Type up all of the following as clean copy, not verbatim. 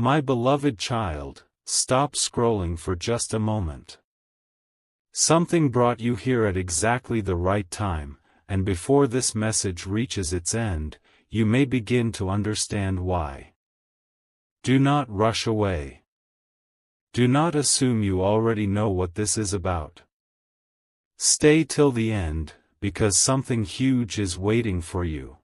My beloved child, stop scrolling for just a moment. Something brought you here at exactly the right time, and before this message reaches its end, you may begin to understand why. Do not rush away. Do not assume you already know what this is about. Stay till the end, because something huge is waiting for you.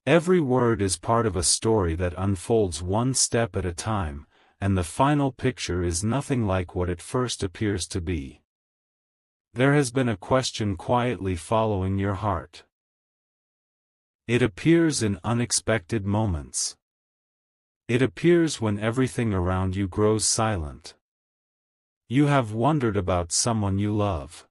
Every word is part of a story that unfolds one step at a time, and the final picture is nothing like what it first appears to be. There has been a question quietly following your heart. It appears in unexpected moments. It appears when everything around you grows silent. You have wondered about someone you love.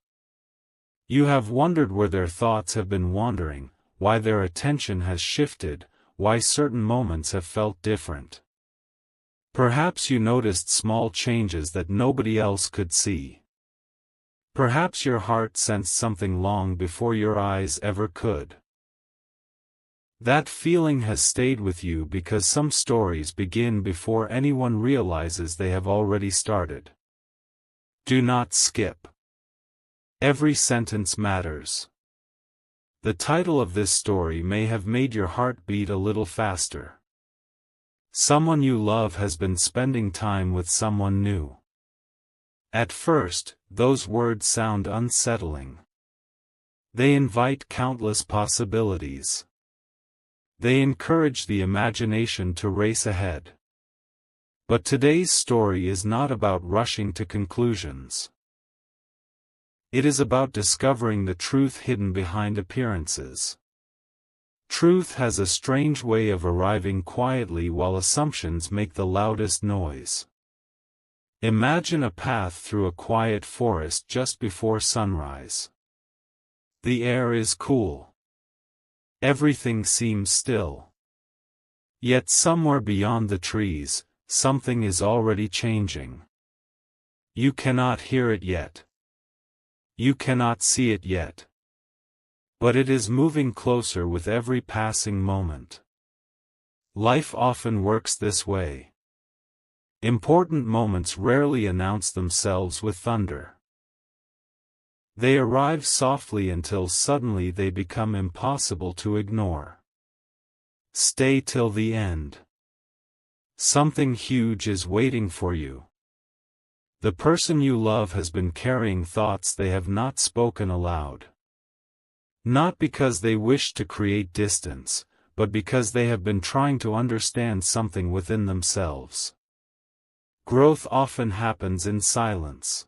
You have wondered where their thoughts have been wandering, why their attention has shifted, why certain moments have felt different. Perhaps you noticed small changes that nobody else could see. Perhaps your heart sensed something long before your eyes ever could. That feeling has stayed with you because some stories begin before anyone realizes they have already started. Do not skip. Every sentence matters. The title of this story may have made your heart beat a little faster. Someone you love has been spending time with someone new. At first, those words sound unsettling. They invite countless possibilities. They encourage the imagination to race ahead. But today's story is not about rushing to conclusions. It is about discovering the truth hidden behind appearances. Truth has a strange way of arriving quietly while assumptions make the loudest noise. Imagine a path through a quiet forest just before sunrise. The air is cool. Everything seems still. Yet somewhere beyond the trees, something is already changing. You cannot hear it yet. You cannot see it yet. But it is moving closer with every passing moment. Life often works this way. Important moments rarely announce themselves with thunder. They arrive softly until suddenly they become impossible to ignore. Stay till the end. Something huge is waiting for you. The person you love has been carrying thoughts they have not spoken aloud. Not because they wish to create distance, but because they have been trying to understand something within themselves. Growth often happens in silence.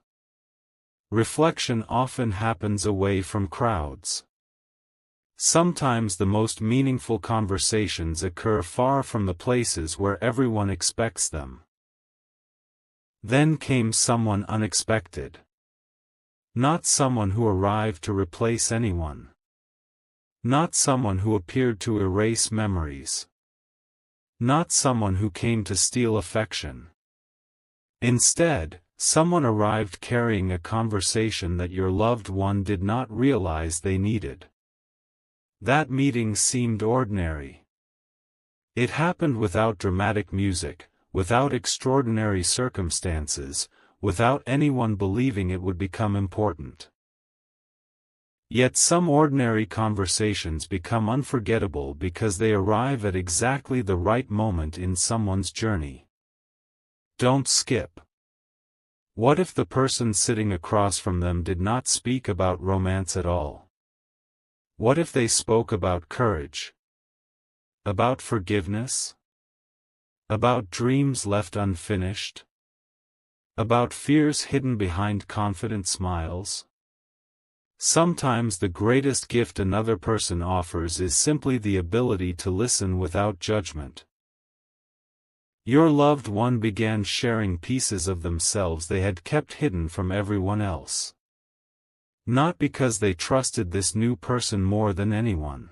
Reflection often happens away from crowds. Sometimes the most meaningful conversations occur far from the places where everyone expects them. Then came someone unexpected. Not someone who arrived to replace anyone. Not someone who appeared to erase memories. Not someone who came to steal affection. Instead, someone arrived carrying a conversation that your loved one did not realize they needed. That meeting seemed ordinary. It happened without dramatic music, without extraordinary circumstances, without anyone believing it would become important. Yet some ordinary conversations become unforgettable because they arrive at exactly the right moment in someone's journey. Don't skip. What if the person sitting across from them did not speak about romance at all? What if they spoke about courage? About forgiveness? About dreams left unfinished? About fears hidden behind confident smiles? Sometimes the greatest gift another person offers is simply the ability to listen without judgment. Your loved one began sharing pieces of themselves they had kept hidden from everyone else. Not because they trusted this new person more than anyone.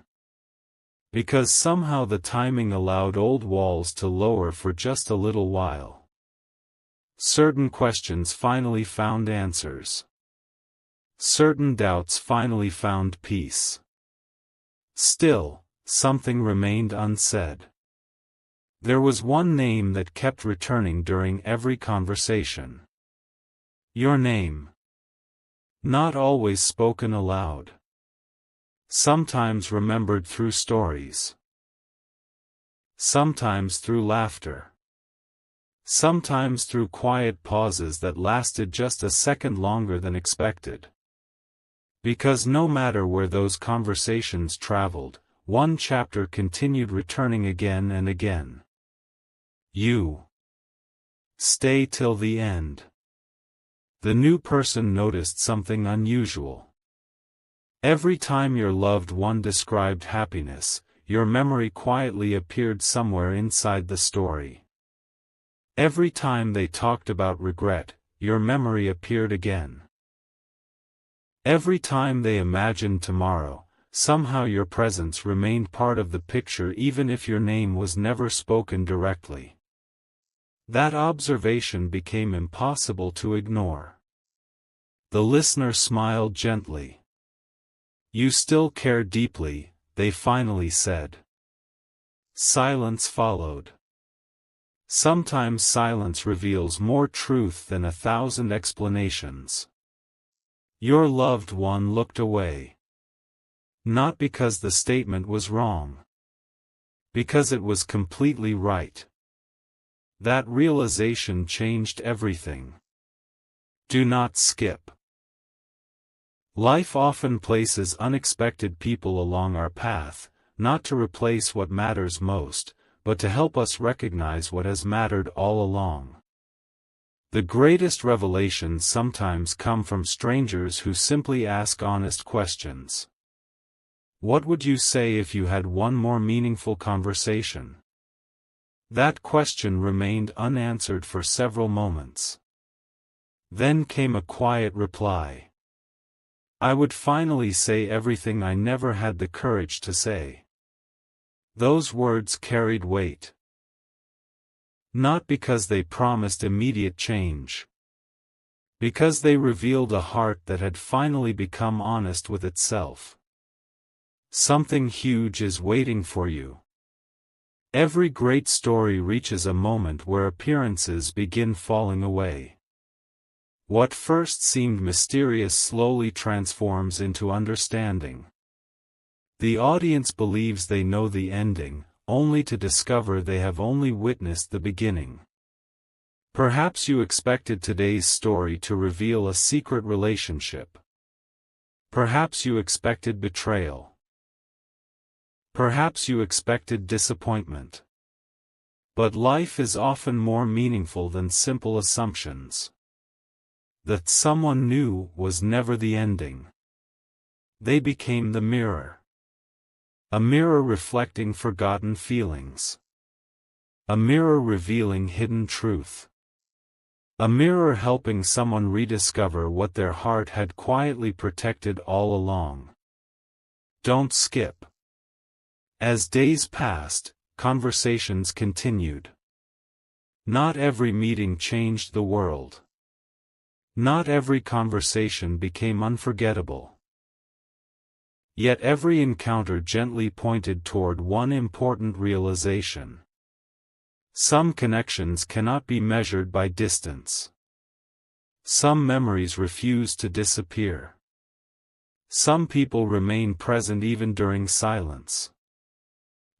Because somehow the timing allowed old walls to lower for just a little while. Certain questions finally found answers. Certain doubts finally found peace. Still, something remained unsaid. There was one name that kept returning during every conversation. Your name. Not always spoken aloud. Sometimes remembered through stories. Sometimes through laughter. Sometimes through quiet pauses that lasted just a second longer than expected. Because no matter where those conversations traveled, one chapter continued returning again and again. You. Stay till the end. The new person noticed something unusual. Every time your loved one described happiness, your memory quietly appeared somewhere inside the story. Every time they talked about regret, your memory appeared again. Every time they imagined tomorrow, somehow your presence remained part of the picture even if your name was never spoken directly. That observation became impossible to ignore. The listener smiled gently. You still care deeply, they finally said. Silence followed. Sometimes silence reveals more truth than 1,000 explanations. Your loved one looked away. Not because the statement was wrong. Because it was completely right. That realization changed everything. Do not skip. Life often places unexpected people along our path, not to replace what matters most, but to help us recognize what has mattered all along. The greatest revelations sometimes come from strangers who simply ask honest questions. What would you say if you had one more meaningful conversation? That question remained unanswered for several moments. Then came a quiet reply. I would finally say everything I never had the courage to say. Those words carried weight. Not because they promised immediate change. Because they revealed a heart that had finally become honest with itself. Something huge is waiting for you. Every great story reaches a moment where appearances begin falling away. What first seemed mysterious slowly transforms into understanding. The audience believes they know the ending, only to discover they have only witnessed the beginning. Perhaps you expected today's story to reveal a secret relationship. Perhaps you expected betrayal. Perhaps you expected disappointment. But life is often more meaningful than simple assumptions. That someone new was never the ending. They became the mirror. A mirror reflecting forgotten feelings. A mirror revealing hidden truth. A mirror helping someone rediscover what their heart had quietly protected all along. Don't skip. As days passed, conversations continued. Not every meeting changed the world. Not every conversation became unforgettable. Yet every encounter gently pointed toward one important realization. Some connections cannot be measured by distance. Some memories refuse to disappear. Some people remain present even during silence.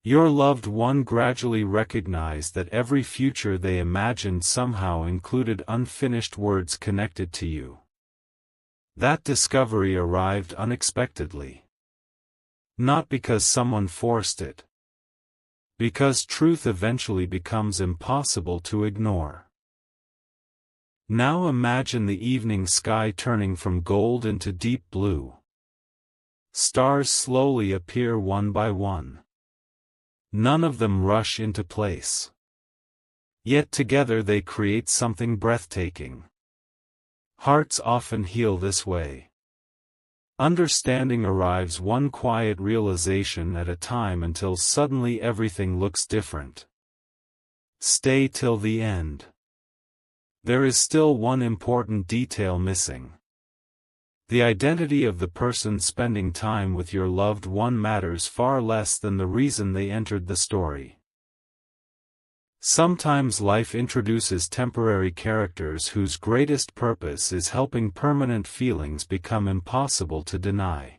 Your loved one gradually recognized that every future they imagined somehow included unfinished words connected to you. That discovery arrived unexpectedly. Not because someone forced it. Because truth eventually becomes impossible to ignore. Now imagine the evening sky turning from gold into deep blue. Stars slowly appear one by one. None of them rush into place. Yet together they create something breathtaking. Hearts often heal this way. Understanding arrives one quiet realization at a time until suddenly everything looks different. Stay till the end. There is still one important detail missing. The identity of the person spending time with your loved one matters far less than the reason they entered the story. Sometimes life introduces temporary characters whose greatest purpose is helping permanent feelings become impossible to deny.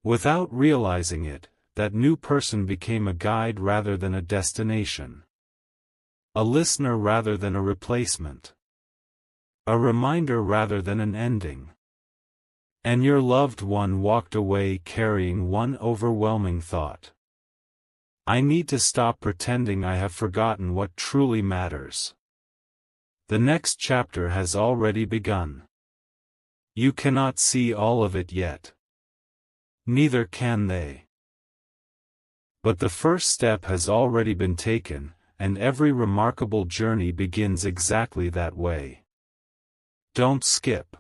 Without realizing it, that new person became a guide rather than a destination. A listener rather than a replacement. A reminder rather than an ending. And your loved one walked away carrying one overwhelming thought. I need to stop pretending I have forgotten what truly matters. The next chapter has already begun. You cannot see all of it yet. Neither can they. But the first step has already been taken, and every remarkable journey begins exactly that way. Don't skip.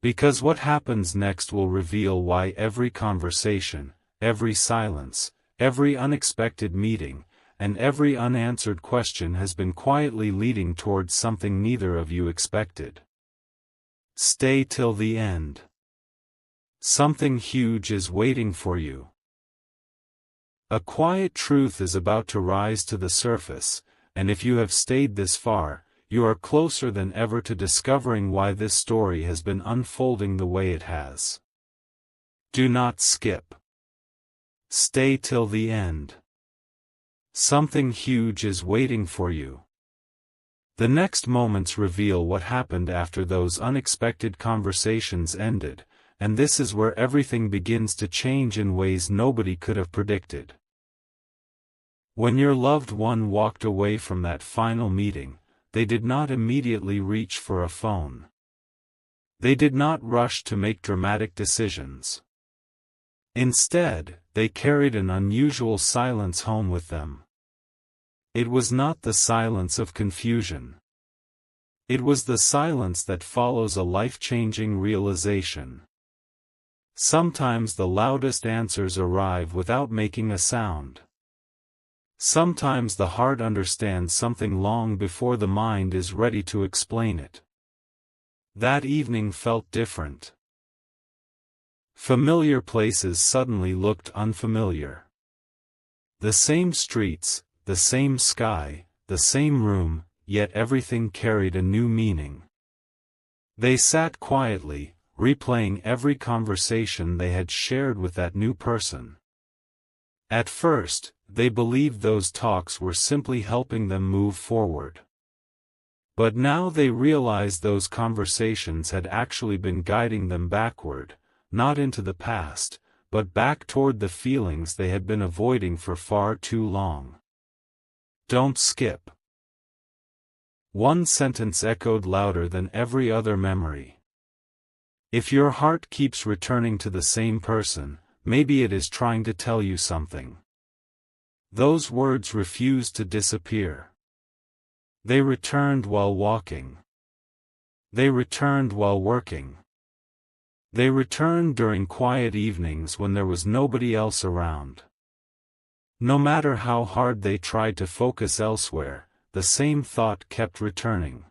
Because what happens next will reveal why every conversation, every silence, every unexpected meeting, and every unanswered question has been quietly leading towards something neither of you expected. Stay till the end. Something huge is waiting for you. A quiet truth is about to rise to the surface, and if you have stayed this far, you are closer than ever to discovering why this story has been unfolding the way it has. Do not skip. Stay till the end. Something huge is waiting for you. The next moments reveal what happened after those unexpected conversations ended, and this is where everything begins to change in ways nobody could have predicted. When your loved one walked away from that final meeting, they did not immediately reach for a phone. They did not rush to make dramatic decisions. Instead, they carried an unusual silence home with them. It was not the silence of confusion. It was the silence that follows a life-changing realization. Sometimes the loudest answers arrive without making a sound. Sometimes the heart understands something long before the mind is ready to explain it. That evening felt different. Familiar places suddenly looked unfamiliar. The same streets, the same sky, the same room, yet everything carried a new meaning. They sat quietly, replaying every conversation they had shared with that new person. At first, they believed those talks were simply helping them move forward. But now they realized those conversations had actually been guiding them backward, not into the past, but back toward the feelings they had been avoiding for far too long. Don't skip. One sentence echoed louder than every other memory. If your heart keeps returning to the same person, maybe it is trying to tell you something. Those words refused to disappear. They returned while walking. They returned while working. They returned during quiet evenings when there was nobody else around. No matter how hard they tried to focus elsewhere, the same thought kept returning.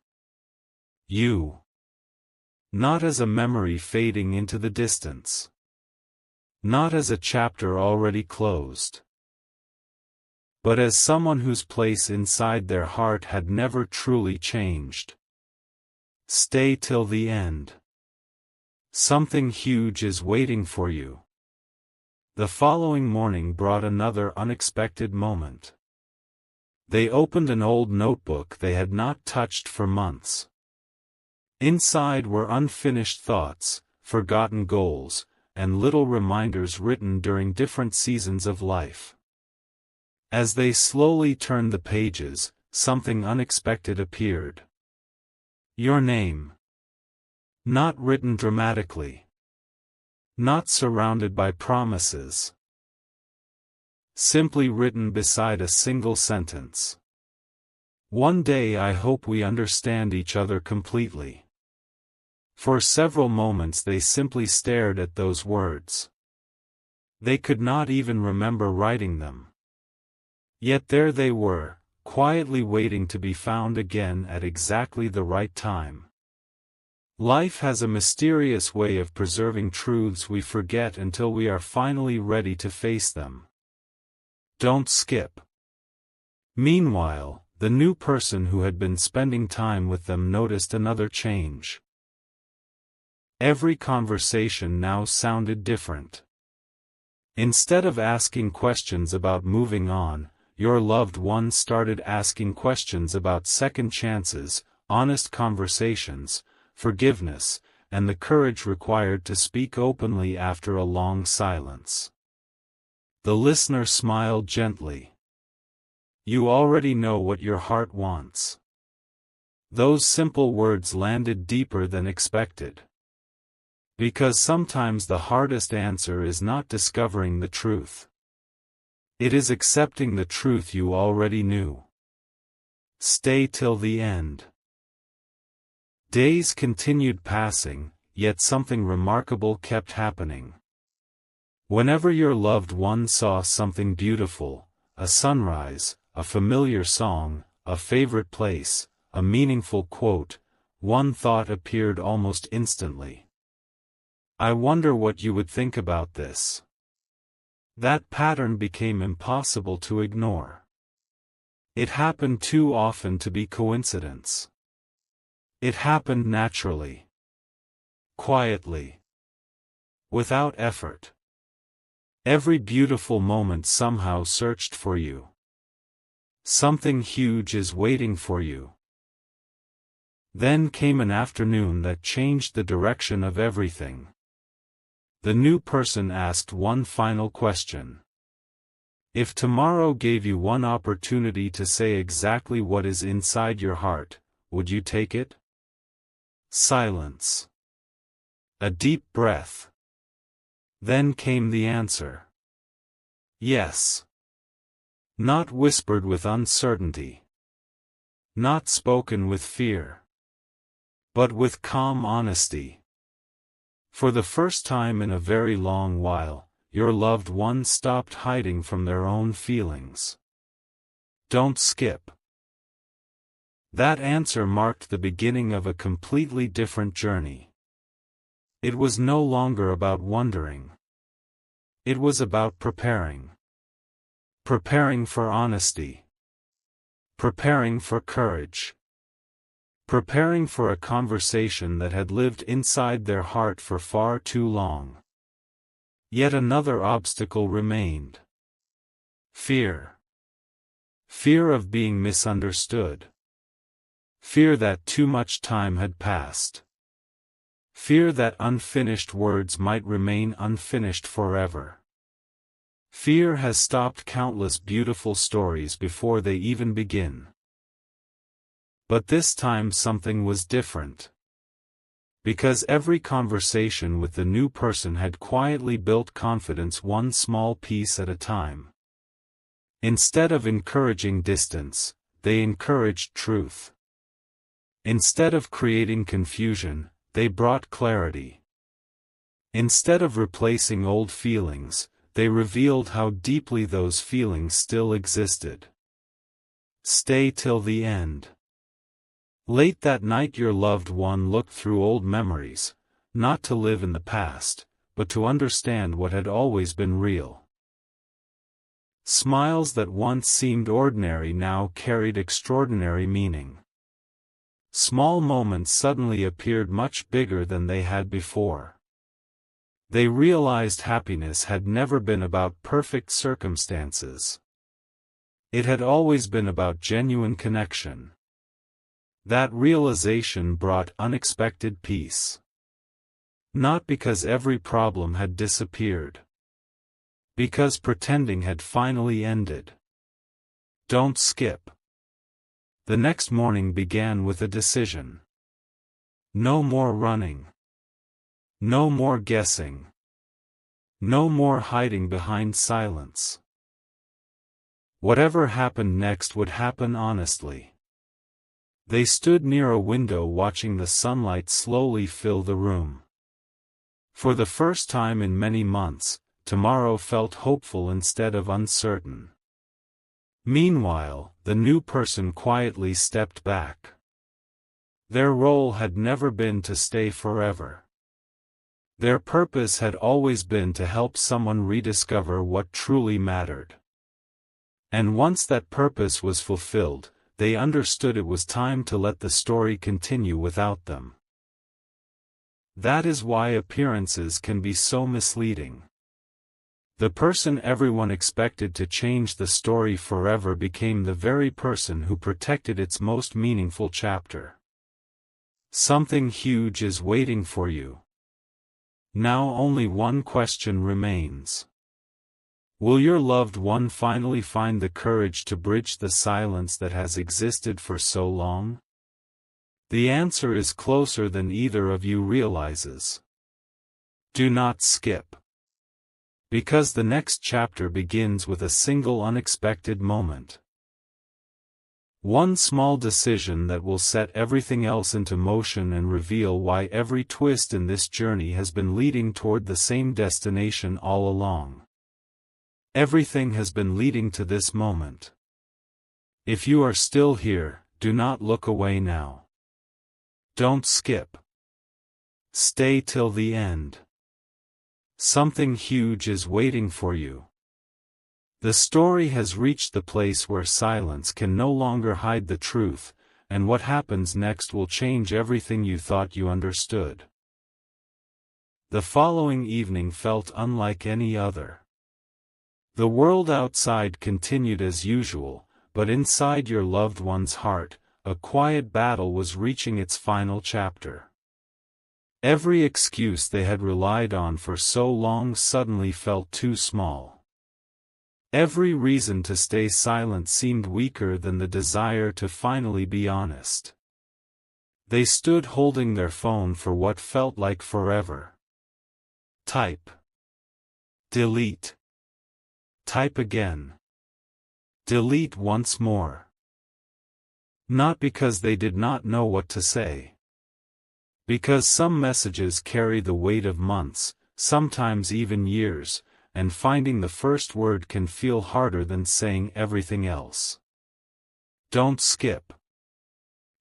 You. Not as a memory fading into the distance. Not as a chapter already closed. But as someone whose place inside their heart had never truly changed. Stay till the end. Something huge is waiting for you. The following morning brought another unexpected moment. They opened an old notebook they had not touched for months. Inside were unfinished thoughts, forgotten goals, and little reminders written during different seasons of life. As they slowly turned the pages, something unexpected appeared. Your name. Not written dramatically. Not surrounded by promises. Simply written beside a single sentence. One day I hope we understand each other completely. For several moments they simply stared at those words. They could not even remember writing them. Yet there they were, quietly waiting to be found again at exactly the right time. Life has a mysterious way of preserving truths we forget until we are finally ready to face them. Don't skip. Meanwhile, the new person who had been spending time with them noticed another change. Every conversation now sounded different. Instead of asking questions about moving on, your loved one started asking questions about second chances, honest conversations, forgiveness, and the courage required to speak openly after a long silence. The listener smiled gently. You already know what your heart wants. Those simple words landed deeper than expected. Because sometimes the hardest answer is not discovering the truth. It is accepting the truth you already knew. Stay till the end. Days continued passing, yet something remarkable kept happening. Whenever your loved one saw something beautiful, a sunrise, a familiar song, a favorite place, a meaningful quote, one thought appeared almost instantly. I wonder what you would think about this. That pattern became impossible to ignore. It happened too often to be coincidence. It happened naturally. Quietly. Without effort. Every beautiful moment somehow searched for you. Something huge is waiting for you. Then came an afternoon that changed the direction of everything. The new person asked one final question. If tomorrow gave you one opportunity to say exactly what is inside your heart, would you take it? Silence. A deep breath. Then came the answer. Yes. Not whispered with uncertainty. Not spoken with fear. But with calm honesty. For the first time in a very long while, your loved one stopped hiding from their own feelings. Don't skip. That answer marked the beginning of a completely different journey. It was no longer about wondering. It was about preparing. Preparing for honesty. Preparing for courage. Preparing for a conversation that had lived inside their heart for far too long. Yet another obstacle remained. Fear. Fear of being misunderstood. Fear that too much time had passed. Fear that unfinished words might remain unfinished forever. Fear has stopped countless beautiful stories before they even begin. But this time something was different. Because every conversation with the new person had quietly built confidence one small piece at a time. Instead of encouraging distance, they encouraged truth. Instead of creating confusion, they brought clarity. Instead of replacing old feelings, they revealed how deeply those feelings still existed. Stay till the end. Late that night your loved one looked through old memories, not to live in the past, but to understand what had always been real. Smiles that once seemed ordinary now carried extraordinary meaning. Small moments suddenly appeared much bigger than they had before. They realized happiness had never been about perfect circumstances. It had always been about genuine connection. That realization brought unexpected peace. Not because every problem had disappeared. Because pretending had finally ended. Don't skip. The next morning began with a decision. No more running. No more guessing. No more hiding behind silence. Whatever happened next would happen honestly. They stood near a window watching the sunlight slowly fill the room. For the first time in many months, tomorrow felt hopeful instead of uncertain. Meanwhile, the new person quietly stepped back. Their role had never been to stay forever. Their purpose had always been to help someone rediscover what truly mattered. And once that purpose was fulfilled, they understood it was time to let the story continue without them. That is why appearances can be so misleading. The person everyone expected to change the story forever became the very person who protected its most meaningful chapter. Something huge is waiting for you. Now only one question remains. Will your loved one finally find the courage to bridge the silence that has existed for so long? The answer is closer than either of you realizes. Do not skip. Because the next chapter begins with a single unexpected moment. One small decision that will set everything else into motion and reveal why every twist in this journey has been leading toward the same destination all along. Everything has been leading to this moment. If you are still here, do not look away now. Don't skip. Stay till the end. Something huge is waiting for you. The story has reached the place where silence can no longer hide the truth, and what happens next will change everything you thought you understood. The following evening felt unlike any other. The world outside continued as usual, but inside your loved one's heart, a quiet battle was reaching its final chapter. Every excuse they had relied on for so long suddenly felt too small. Every reason to stay silent seemed weaker than the desire to finally be honest. They stood holding their phone for what felt like forever. Type. Delete. Type again. Delete once more. Not because they did not know what to say. Because some messages carry the weight of months, sometimes even years, and finding the first word can feel harder than saying everything else. Don't skip.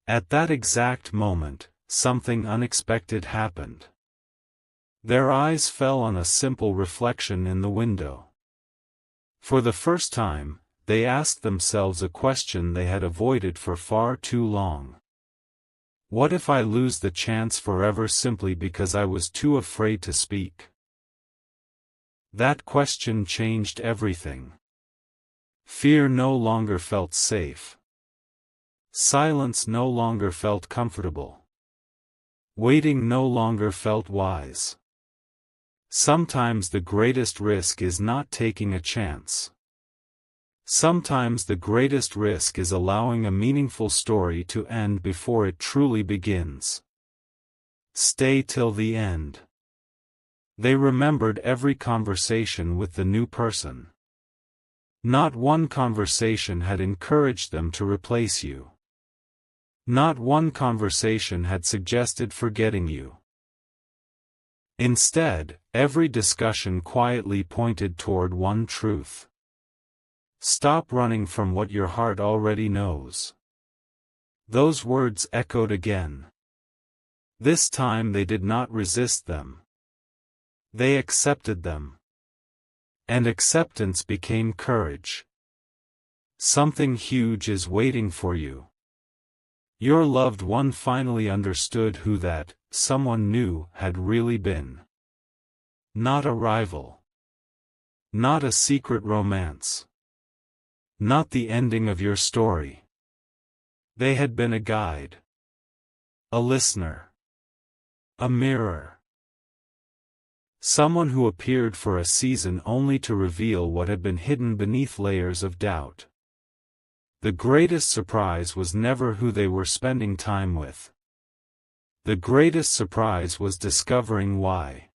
At that exact moment, something unexpected happened. Their eyes fell on a simple reflection in the window. For the first time, they asked themselves a question they had avoided for far too long. What if I lose the chance forever simply because I was too afraid to speak? That question changed everything. Fear no longer felt safe. Silence no longer felt comfortable. Waiting no longer felt wise. Sometimes the greatest risk is not taking a chance. Sometimes the greatest risk is allowing a meaningful story to end before it truly begins. Stay till the end. They remembered every conversation with the new person. Not one conversation had encouraged them to replace you. Not one conversation had suggested forgetting you. Instead, every discussion quietly pointed toward one truth. Stop running from what your heart already knows. Those words echoed again. This time they did not resist them. They accepted them. And acceptance became courage. Something huge is waiting for you. Your loved one finally understood who that someone new had really been. Not a rival. Not a secret romance. Not the ending of your story. They had been a guide. A listener. A mirror. Someone who appeared for a season only to reveal what had been hidden beneath layers of doubt. The greatest surprise was never who they were spending time with. The greatest surprise was discovering why.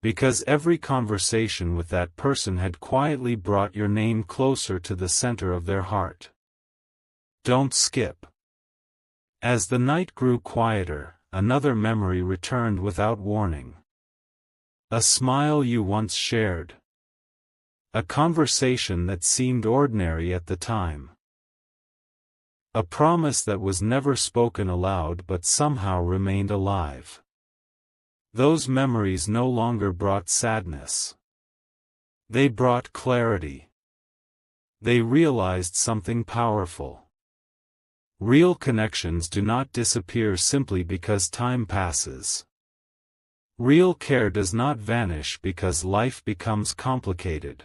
Because every conversation with that person had quietly brought your name closer to the center of their heart. Don't skip. As the night grew quieter, another memory returned without warning. A smile you once shared. A conversation that seemed ordinary at the time. A promise that was never spoken aloud but somehow remained alive. Those memories no longer brought sadness. They brought clarity. They realized something powerful. Real connections do not disappear simply because time passes. Real care does not vanish because life becomes complicated.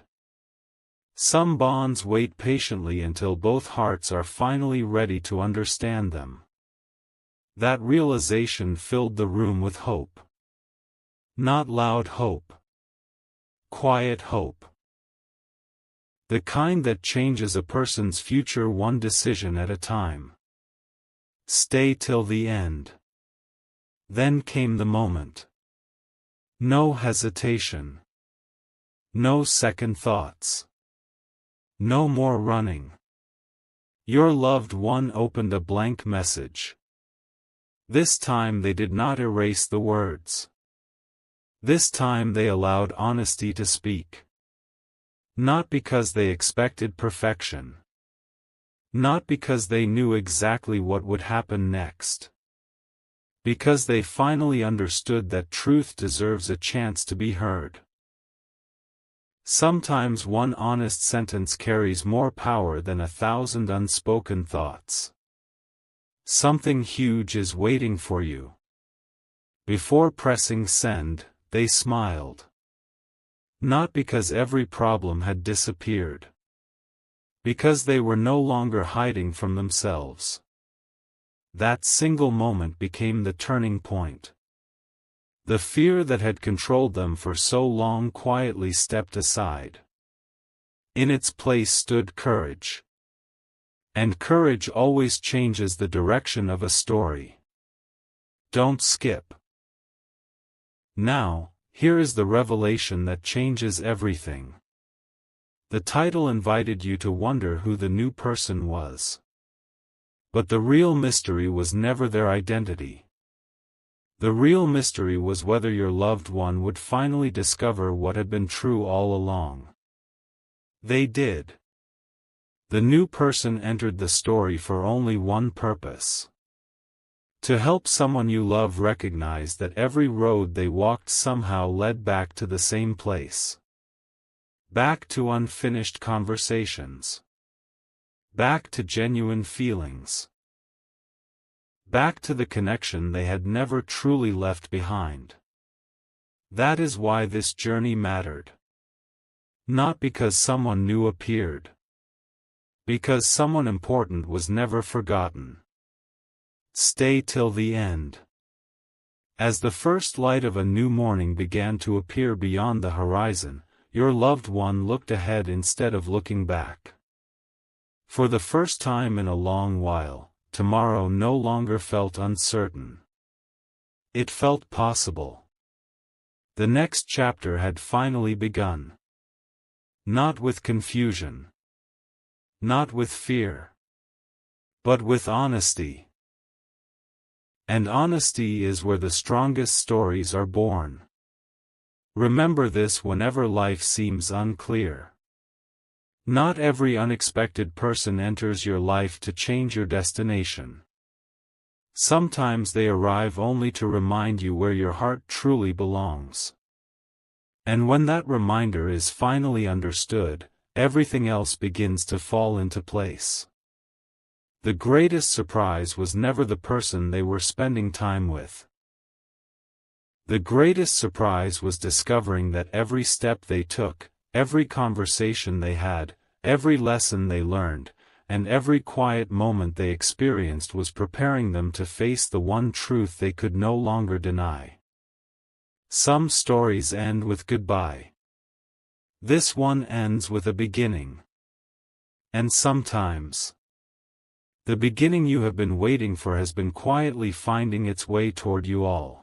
Some bonds wait patiently until both hearts are finally ready to understand them. That realization filled the room with hope. Not loud hope. Quiet hope. The kind that changes a person's future one decision at a time. Stay till the end. Then came the moment. No hesitation. No second thoughts. No more running. Your loved one opened a blank message. This time they did not erase the words. This time they allowed honesty to speak. Not because they expected perfection. Not because they knew exactly what would happen next. Because they finally understood that truth deserves a chance to be heard. Sometimes one honest sentence carries more power than 1,000 unspoken thoughts. Something huge is waiting for you. Before pressing send, they smiled. Not because every problem had disappeared. Because they were no longer hiding from themselves. That single moment became the turning point. The fear that had controlled them for so long quietly stepped aside. In its place stood courage. And courage always changes the direction of a story. Don't skip. Now, here is the revelation that changes everything. The title invited you to wonder who the new person was. But the real mystery was never their identity. The real mystery was whether your loved one would finally discover what had been true all along. They did. The new person entered the story for only one purpose. To help someone you love recognize that every road they walked somehow led back to the same place. Back to unfinished conversations. Back to genuine feelings. Back to the connection they had never truly left behind. That is why this journey mattered. Not because someone new appeared. Because someone important was never forgotten. Stay till the end. As the first light of a new morning began to appear beyond the horizon, your loved one looked ahead instead of looking back. For the first time in a long while, tomorrow no longer felt uncertain. It felt possible. The next chapter had finally begun. Not with confusion. Not with fear. But with honesty. And honesty is where the strongest stories are born. Remember this whenever life seems unclear. Not every unexpected person enters your life to change your destination. Sometimes they arrive only to remind you where your heart truly belongs. And when that reminder is finally understood, everything else begins to fall into place. The greatest surprise was never the person they were spending time with. The greatest surprise was discovering that every step they took, every conversation they had, every lesson they learned, and every quiet moment they experienced was preparing them to face the one truth they could no longer deny. Some stories end with goodbye. This one ends with a beginning. And sometimes, the beginning you have been waiting for has been quietly finding its way toward you all.